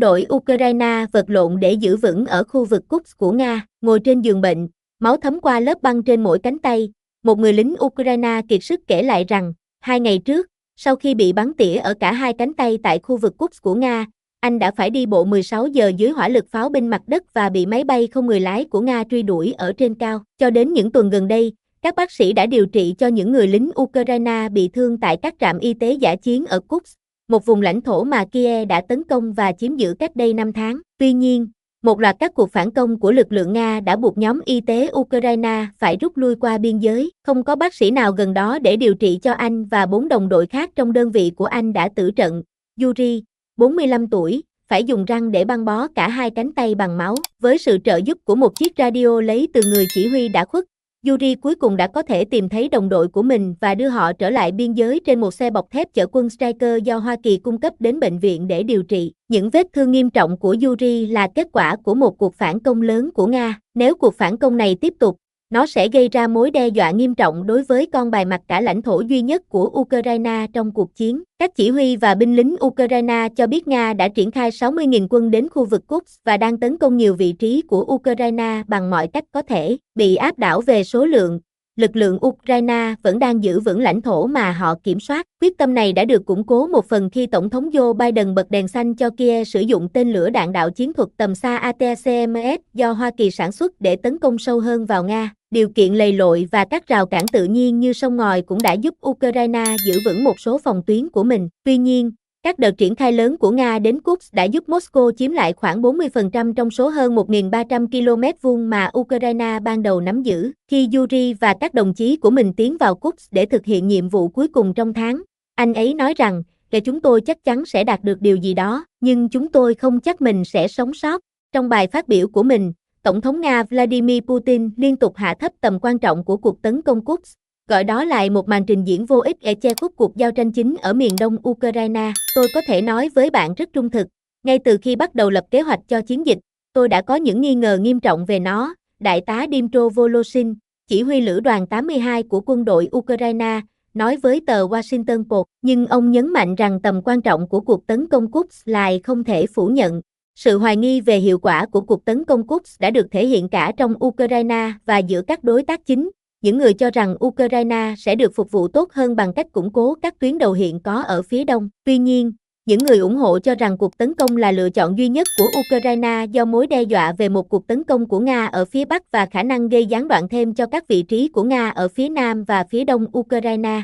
đội Ukraine vật lộn để giữ vững ở khu vực Kursk của Nga, ngồi trên giường bệnh, máu thấm qua lớp băng trên mỗi cánh tay. Một người lính Ukraine kiệt sức kể lại rằng, 2 ngày trước, sau khi bị bắn tỉa ở cả hai cánh tay tại khu vực Kursk của Nga, anh đã phải đi bộ 16 giờ dưới hỏa lực pháo binh mặt đất và bị máy bay không người lái của Nga truy đuổi ở trên cao. Cho đến những tuần gần đây, các bác sĩ đã điều trị cho những người lính Ukraine bị thương tại các trạm y tế dã chiến ở Kursk, một vùng lãnh thổ mà Kiev đã tấn công và chiếm giữ cách đây 5 tháng. Tuy nhiên, một loạt các cuộc phản công của lực lượng Nga đã buộc nhóm y tế Ukraine phải rút lui qua biên giới. Không có bác sĩ nào gần đó để điều trị cho anh và 4 đồng đội khác trong đơn vị của anh đã tử trận. Yuri, 45 tuổi, phải dùng răng để băng bó cả hai cánh tay bằng máu. Với sự trợ giúp của một chiếc radio lấy từ người chỉ huy đã khuất, Yuri cuối cùng đã có thể tìm thấy đồng đội của mình và đưa họ trở lại biên giới trên một xe bọc thép chở quân Stryker do Hoa Kỳ cung cấp đến bệnh viện để điều trị. Những vết thương nghiêm trọng của Yuri là kết quả của một cuộc phản công lớn của Nga. Nếu cuộc phản công này tiếp tục, nó sẽ gây ra mối đe dọa nghiêm trọng đối với con bài mặt cả lãnh thổ duy nhất của Ukraine trong cuộc chiến. Các chỉ huy và binh lính Ukraine cho biết Nga đã triển khai 60.000 quân đến khu vực Kursk và đang tấn công nhiều vị trí của Ukraine bằng mọi cách có thể. Bị áp đảo về số lượng, lực lượng Ukraine vẫn đang giữ vững lãnh thổ mà họ kiểm soát. Quyết tâm này đã được củng cố một phần khi Tổng thống Joe Biden bật đèn xanh cho Kiev sử dụng tên lửa đạn đạo chiến thuật tầm xa ATACMS do Hoa Kỳ sản xuất để tấn công sâu hơn vào Nga. Điều kiện lầy lội và các rào cản tự nhiên như sông ngòi cũng đã giúp Ukraine giữ vững một số phòng tuyến của mình. Tuy nhiên, các đợt triển khai lớn của Nga đến Kursk đã giúp Moscow chiếm lại khoảng 40% trong số hơn 1.300 km vuông mà Ukraine ban đầu nắm giữ. Khi Yuri và các đồng chí của mình tiến vào Kursk để thực hiện nhiệm vụ cuối cùng trong tháng, anh ấy nói rằng, chúng tôi chắc chắn sẽ đạt được điều gì đó, nhưng chúng tôi không chắc mình sẽ sống sót. Trong bài phát biểu của mình, Tổng thống Nga Vladimir Putin liên tục hạ thấp tầm quan trọng của cuộc tấn công Kursk, gọi đó là một màn trình diễn vô ích để che khuất cuộc giao tranh chính ở miền đông Ukraine. Tôi có thể nói với bạn rất trung thực, ngay từ khi bắt đầu lập kế hoạch cho chiến dịch, tôi đã có những nghi ngờ nghiêm trọng về nó, Đại tá Dmytro Voloshin, chỉ huy lữ đoàn 82 của quân đội Ukraine, nói với tờ Washington Post, nhưng ông nhấn mạnh rằng tầm quan trọng của cuộc tấn công Kursk lại không thể phủ nhận. Sự hoài nghi về hiệu quả của cuộc tấn công Kursk đã được thể hiện cả trong Ukraine và giữa các đối tác chính. Những người cho rằng Ukraine sẽ được phục vụ tốt hơn bằng cách củng cố các tuyến đầu hiện có ở phía đông. Tuy nhiên, những người ủng hộ cho rằng cuộc tấn công là lựa chọn duy nhất của Ukraine do mối đe dọa về một cuộc tấn công của Nga ở phía bắc và khả năng gây gián đoạn thêm cho các vị trí của Nga ở phía nam và phía đông Ukraine.